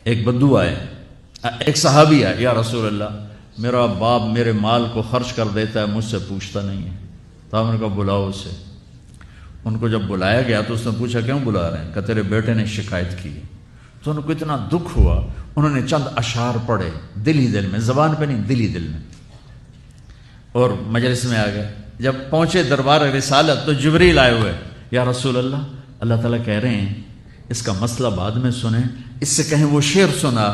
ایک بدو آئے، ایک صحابی آئے، یا رسول اللہ میرا باپ میرے مال کو خرچ کر دیتا ہے، مجھ سے پوچھتا نہیں ہے۔ تو آپ نے کہا بلاؤ اسے۔ ان کو جب بلایا گیا تو اس نے پوچھا کیوں بلا رہے ہیں؟ کہ تیرے بیٹے نے شکایت کی۔ تو ان کو اتنا دکھ ہوا، انہوں نے چند اشعار پڑھے دل ہی دل میں، زبان پہ نہیں، دل ہی دل میں، اور مجلس میں آ گئے۔ جب پہنچے دربار رسالت تو جبریل آئے ہوئے، یا رسول اللہ اللہ تعالیٰ کہہ رہے ہیں اس کا مسئلہ بعد میں سنیں، اس سے کہیں وہ شعر سنا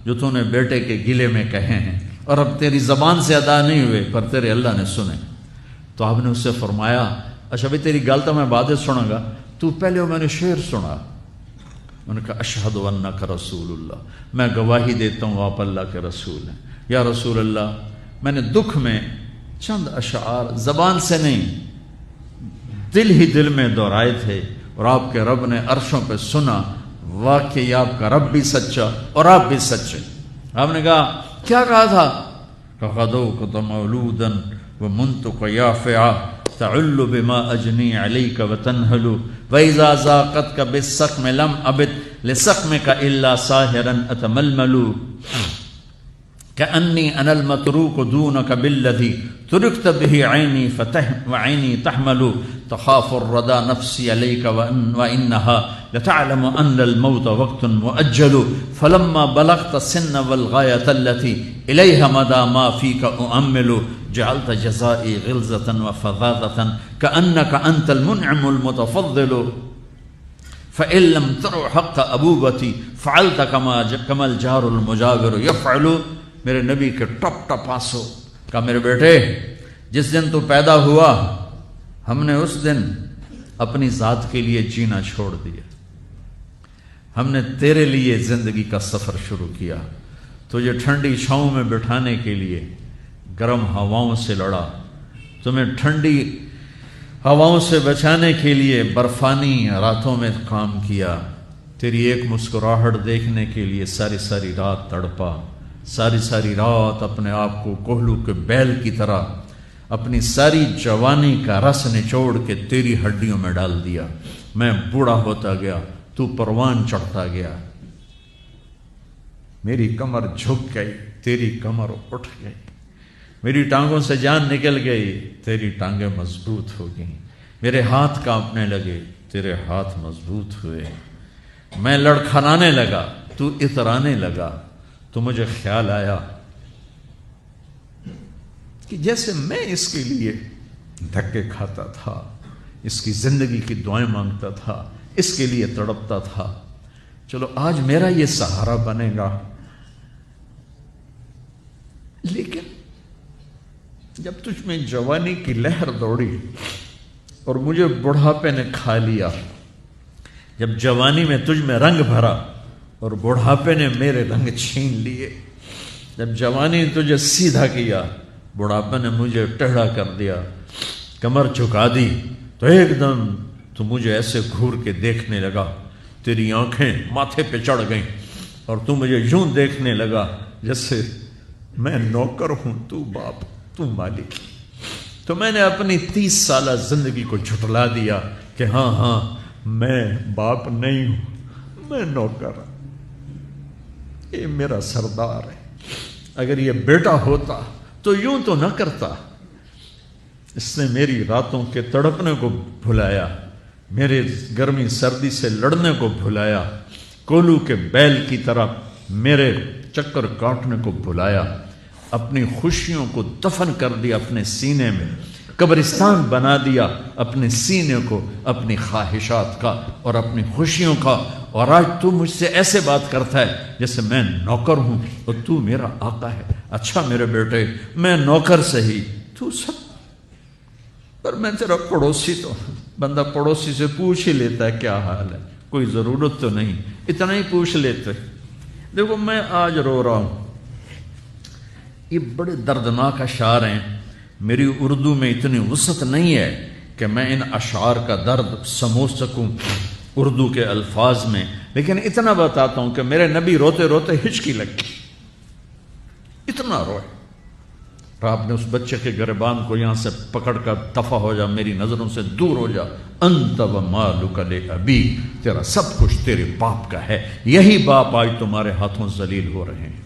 جو تو نے بیٹے کے گلے میں کہے ہیں، اور اب تیری زبان سے ادا نہیں ہوئے پر تیرے اللہ نے سنے۔ تو آپ نے اس سے فرمایا اچھا بھائی تیری گل تو میں بعد میں سنوں گا، تو پہلے میں نے شعر سنا۔ انہوں نے کہا اشہد انک رسول اللہ، میں گواہی دیتا ہوں آپ اللہ کے رسول ہیں۔ یا رسول اللہ میں نے دکھ میں چند اشعار زبان سے نہیں دل ہی دل میں دہرائے تھے، اور آپ کے رب نے عرشوں پہ سنا، واقعی آپ کا رب بھی سچا اور آپ بھی سچے۔ آپ نے کہا کیا کہا تھا؟ غدوک مولودا ومنتک یافعا تعل بما اجنی علیک وتنہل واذا ذاقتک بالسقم لم ابت لسقمک الا ساہرا اتململ کأنی انا المتروک دونک بالذی ترکت به عینی وعینی تحمل تخاف الردى نفسی علیک وانها لتعلم ان الموت وقت مؤجل فلما بلغت السن والغایة التي الیها مدى ما فیک اؤمل جعلت جزائی غلظة وفظاظة كأنك انت المنعم المتفضل فإن لم تر حق ابوبتی فعلت كما الجار المجاور يفعل۔ میرے نبی کے ٹپ ٹپ آنسو۔ کہا میرے بیٹے جس دن تو پیدا ہوا ہم نے اس دن اپنی ذات کے لیے جینا چھوڑ دیا، ہم نے تیرے لیے زندگی کا سفر شروع کیا، تجھے ٹھنڈی چھاؤں میں بٹھانے کے لیے گرم ہواؤں سے لڑا، تمہیں ٹھنڈی ہواؤں سے بچانے کے لیے برفانی راتوں میں کام کیا، تیری ایک مسکراہٹ دیکھنے کے لیے ساری ساری رات تڑپا، ساری ساری رات اپنے آپ کو کوہلو کے بیل کی طرح اپنی ساری جوانی کا رس نچوڑ کے تیری ہڈیوں میں ڈال دیا۔ میں بوڑھا ہوتا گیا، تو پروان چڑھتا گیا، میری کمر جھک گئی، تیری کمر اٹھ گئی، میری ٹانگوں سے جان نکل گئی، تیری ٹانگیں مضبوط ہو گئیں، میرے ہاتھ کانپنے لگے، تیرے ہاتھ مضبوط ہوئے، میں لڑکھڑانے لگا، تو اترانے لگا، تو مجھے خیال آیا کہ جیسے میں اس کے لیے دھکے کھاتا تھا، اس کی زندگی کی دعائیں مانگتا تھا، اس کے لیے تڑپتا تھا، چلو آج میرا یہ سہارا بنے گا۔ لیکن جب تجھ میں جوانی کی لہر دوڑی اور مجھے بڑھاپے نے کھا لیا، جب جوانی میں تجھ میں رنگ بھرا اور بڑھاپے نے میرے رنگ چھین لیے، جب جوانی نے تجھے سیدھا کیا، بڑھاپے نے مجھے ٹیڑھا کر دیا، کمر جھکا دی، تو ایک دم تو مجھے ایسے گھور کے دیکھنے لگا، تیری آنکھیں ماتھے پہ چڑھ گئیں اور تو مجھے یوں دیکھنے لگا جیسے میں نوکر ہوں، تو باپ، تو مالک۔ تو میں نے اپنی 30 سالہ زندگی کو جھٹلا دیا کہ ہاں میں باپ نہیں ہوں، میں نوکر ہوں، یہ میرا سردار ہے، اگر یہ بیٹا ہوتا تو یوں تو نہ کرتا۔ اس نے میری راتوں کے تڑپنے کو بھلایا، میرے گرمی سردی سے لڑنے کو بھلایا، کولو کے بیل کی طرح میرے چکر کاٹنے کو بھلایا، اپنی خوشیوں کو دفن کر دیا اپنے سینے میں، قبرستان بنا دیا اپنے سینے کو، اپنی خواہشات کا اور اپنی خوشیوں کا، اور آج تو مجھ سے ایسے بات کرتا ہے جیسے میں نوکر ہوں اور تو میرا آقا ہے۔ اچھا میرے بیٹے میں نوکر سہی، تو سب، پر میں تیرا پڑوسی، تو بندہ پڑوسی سے پوچھ ہی لیتا ہے کیا حال ہے، کوئی ضرورت تو نہیں، اتنا ہی پوچھ لیتے۔ دیکھو میں آج رو رہا ہوں، یہ بڑے دردناک اشعار ہیں، میری اردو میں اتنی وسعت نہیں ہے کہ میں ان اشعار کا درد سمجھ سکوں اردو کے الفاظ میں، لیکن اتنا بتاتا ہوں کہ میرے نبی روتے روتے ہچکی لگ گئی، اتنا روئے، اور آپ نے اس بچے کے گریبان کو یہاں سے پکڑ کر دفع ہو جا، میری نظروں سے دور ہو جا، انت و مالک لابیک، تیرا سب کچھ تیرے باپ کا ہے، یہی باپ آج تمہارے ہاتھوں ذلیل ہو رہے ہیں۔